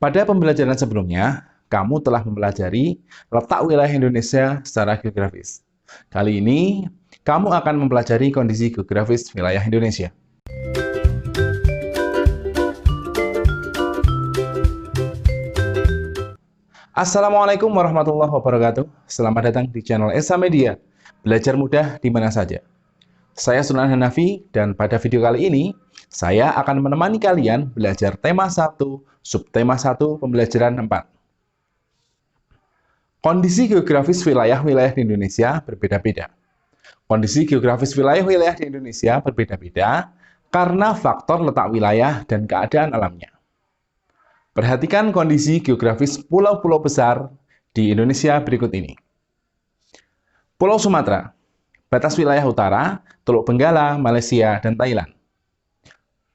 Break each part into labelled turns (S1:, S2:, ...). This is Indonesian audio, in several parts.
S1: Pada pembelajaran sebelumnya, kamu telah mempelajari letak wilayah Indonesia secara geografis. Kali ini, kamu akan mempelajari kondisi geografis wilayah Indonesia. Assalamualaikum warahmatullahi wabarakatuh. Selamat datang di channel Esa Media. Belajar mudah di mana saja. Saya Sunan Hanafi, dan pada video kali ini, saya akan menemani kalian belajar tema 1, subtema 1, pembelajaran 4. Kondisi geografis wilayah-wilayah di Indonesia berbeda-beda. Kondisi geografis wilayah-wilayah di Indonesia berbeda-beda karena faktor letak wilayah dan keadaan alamnya. Perhatikan kondisi geografis pulau-pulau besar di Indonesia berikut ini. Pulau Sumatera, batas wilayah utara, Teluk Benggala, Malaysia, dan Thailand.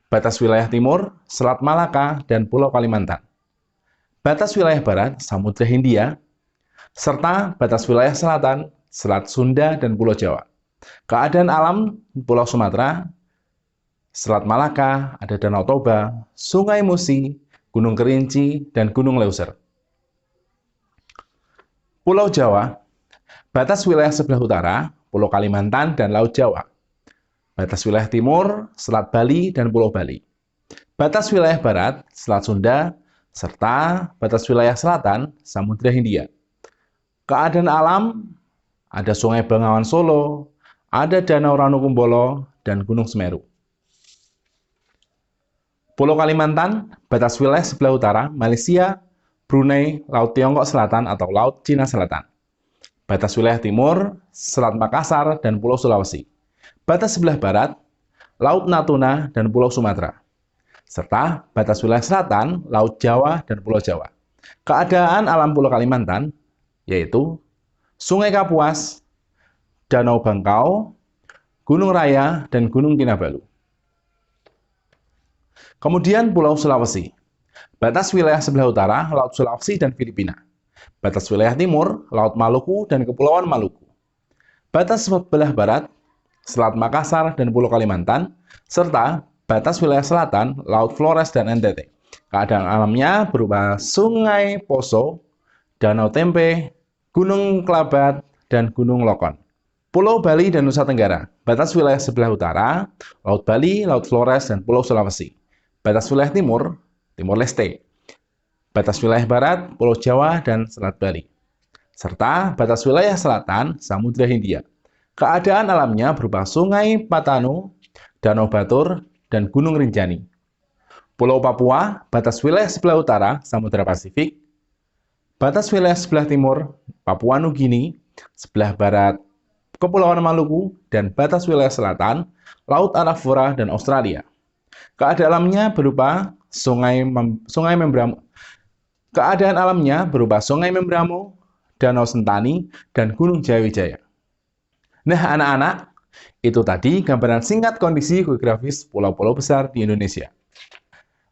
S1: Batas wilayah timur, Selat Malaka, dan Pulau Kalimantan. Batas wilayah barat, Samudra Hindia, serta batas wilayah selatan, Selat Sunda, dan Pulau Jawa. Keadaan alam Pulau Sumatera, Selat Malaka, ada Danau Toba, Sungai Musi, Gunung Kerinci, dan Gunung Leuser. Pulau Jawa, batas wilayah sebelah utara, Pulau Kalimantan, dan Laut Jawa. Batas wilayah timur, Selat Bali, dan Pulau Bali. Batas wilayah barat, Selat Sunda, serta batas wilayah selatan, Samudra Hindia. Keadaan alam, ada Sungai Bengawan Solo, ada Danau Ranukumbolo, dan Gunung Semeru. Pulau Kalimantan, batas wilayah sebelah utara, Malaysia, Brunei, Laut Tiongkok Selatan atau Laut Cina Selatan. Batas wilayah timur, Selat Makassar, dan Pulau Sulawesi. Batas sebelah barat, Laut Natuna, dan Pulau Sumatera. Serta batas wilayah selatan, Laut Jawa, dan Pulau Jawa. Keadaan alam Pulau Kalimantan, yaitu Sungai Kapuas, Danau Bangkau, Gunung Raya, dan Gunung Kinabalu. Kemudian Pulau Sulawesi. Batas wilayah sebelah utara, Laut Sulawesi dan Filipina. Batas wilayah timur, Laut Maluku dan Kepulauan Maluku. Batas sebelah barat, Selat Makassar dan Pulau Kalimantan, serta batas wilayah selatan, Laut Flores dan NTT. Keadaan alamnya berupa Sungai Poso, Danau Tempe, Gunung Kelabat, dan Gunung Lokon. Pulau Bali dan Nusa Tenggara. Batas wilayah sebelah utara, Laut Bali, Laut Flores, dan Pulau Sulawesi. Batas wilayah timur, Timor Leste. Batas wilayah barat, Pulau Jawa, dan Selat Bali. Serta batas wilayah selatan, Samudra Hindia. Keadaan alamnya berupa Sungai Patanu, Danau Batur, dan Gunung Rinjani. Pulau Papua, batas wilayah sebelah utara, Samudra Pasifik. Batas wilayah sebelah timur, Papua Nugini. Sebelah barat, Kepulauan Maluku. Dan batas wilayah selatan, Laut Arafura dan Australia. Keadaan alamnya berupa Sungai Membramo. Keadaan alamnya berupa Sungai Membramo, Danau Sentani, dan Gunung Jayawijaya. Nah, anak-anak, itu tadi gambaran singkat kondisi geografis pulau-pulau besar di Indonesia.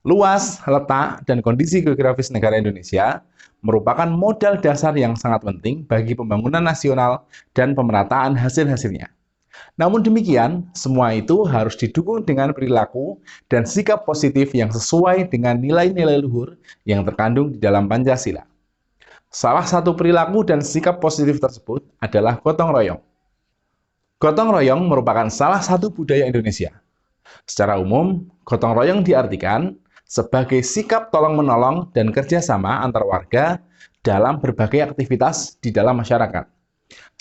S1: Luas, letak, dan kondisi geografis negara Indonesia merupakan modal dasar yang sangat penting bagi pembangunan nasional dan pemerataan hasil-hasilnya. Namun demikian, semua itu harus didukung dengan perilaku dan sikap positif yang sesuai dengan nilai-nilai luhur yang terkandung di dalam Pancasila. Salah satu perilaku dan sikap positif tersebut adalah gotong royong. Gotong royong merupakan salah satu budaya Indonesia. Secara umum, gotong royong diartikan sebagai sikap tolong-menolong dan kerjasama antar warga dalam berbagai aktivitas di dalam masyarakat.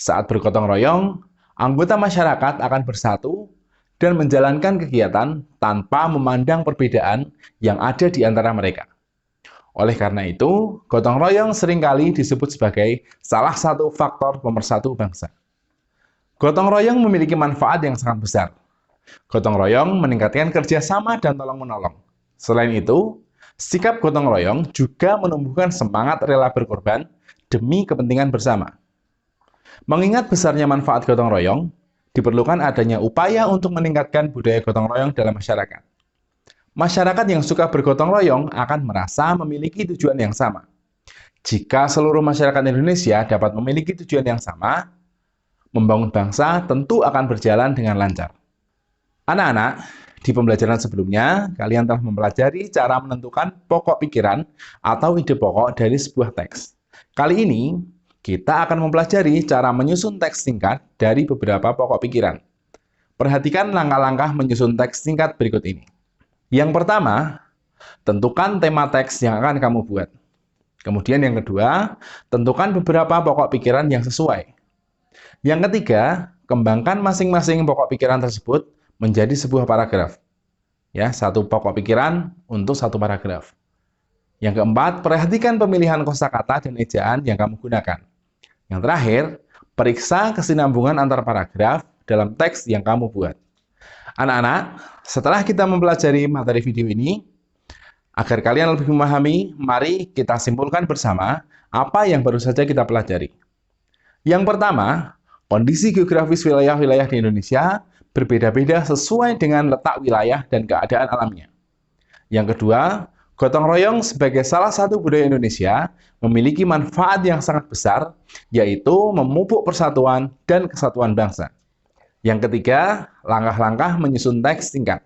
S1: Saat bergotong royong, anggota masyarakat akan bersatu dan menjalankan kegiatan tanpa memandang perbedaan yang ada di antara mereka. Oleh karena itu, gotong royong seringkali disebut sebagai salah satu faktor pemersatu bangsa. Gotong royong memiliki manfaat yang sangat besar. Gotong royong meningkatkan kerjasama dan tolong-menolong. Selain itu, sikap gotong royong juga menumbuhkan semangat rela berkorban demi kepentingan bersama. Mengingat besarnya manfaat gotong royong, diperlukan adanya upaya untuk meningkatkan budaya gotong royong dalam masyarakat. Masyarakat yang suka bergotong royong akan merasa memiliki tujuan yang sama. Jika seluruh masyarakat Indonesia dapat memiliki tujuan yang sama, membangun bangsa tentu akan berjalan dengan lancar. Anak-anak, Di pembelajaran sebelumnya, kalian telah mempelajari cara menentukan pokok pikiran atau ide pokok dari sebuah teks. Kali ini, kita akan mempelajari cara menyusun teks singkat dari beberapa pokok pikiran. Perhatikan langkah-langkah menyusun teks singkat berikut ini. Yang pertama, tentukan tema teks yang akan kamu buat. Kemudian yang kedua, tentukan beberapa pokok pikiran yang sesuai. Yang ketiga, kembangkan masing-masing pokok pikiran tersebut menjadi sebuah paragraf. Ya, satu pokok pikiran untuk satu paragraf. Yang keempat, perhatikan pemilihan kosakata dan ejaan yang kamu gunakan. Yang terakhir, periksa kesinambungan antar paragraf dalam teks yang kamu buat. Anak-anak, setelah kita mempelajari materi video ini, agar kalian lebih memahami, mari kita simpulkan bersama apa yang baru saja kita pelajari. Yang pertama, kondisi geografis wilayah-wilayah di Indonesia berbeda-beda sesuai dengan letak wilayah dan keadaan alamnya. Yang kedua, gotong royong sebagai salah satu budaya Indonesia memiliki manfaat yang sangat besar, yaitu memupuk persatuan dan kesatuan bangsa. Yang ketiga, langkah-langkah menyusun teks singkat.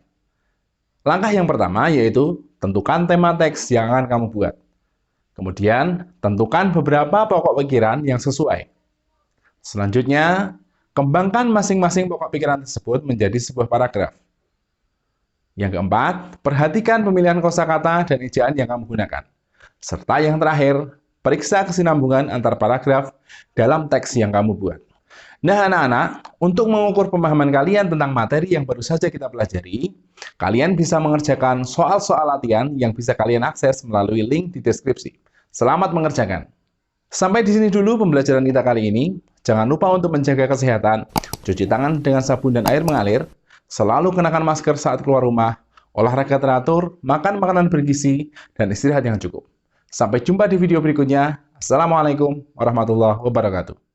S1: Langkah yang pertama yaitu tentukan tema teks yang akan kamu buat. Kemudian, tentukan beberapa pokok pikiran yang sesuai. Selanjutnya, kembangkan masing-masing pokok pikiran tersebut menjadi sebuah paragraf. Yang keempat, perhatikan pemilihan kosakata dan ejaan yang kamu gunakan. Serta yang terakhir, periksa kesinambungan antar paragraf dalam teks yang kamu buat. Nah, anak-anak, untuk mengukur pemahaman kalian tentang materi yang baru saja kita pelajari, kalian bisa mengerjakan soal-soal latihan yang bisa kalian akses melalui link di deskripsi. Selamat mengerjakan. Sampai di sini dulu pembelajaran kita kali ini. Jangan lupa untuk menjaga kesehatan, cuci tangan dengan sabun dan air mengalir, selalu kenakan masker saat keluar rumah, olahraga teratur, makan makanan bergizi, dan istirahat yang cukup. Sampai jumpa di video berikutnya. Assalamualaikum warahmatullahi wabarakatuh.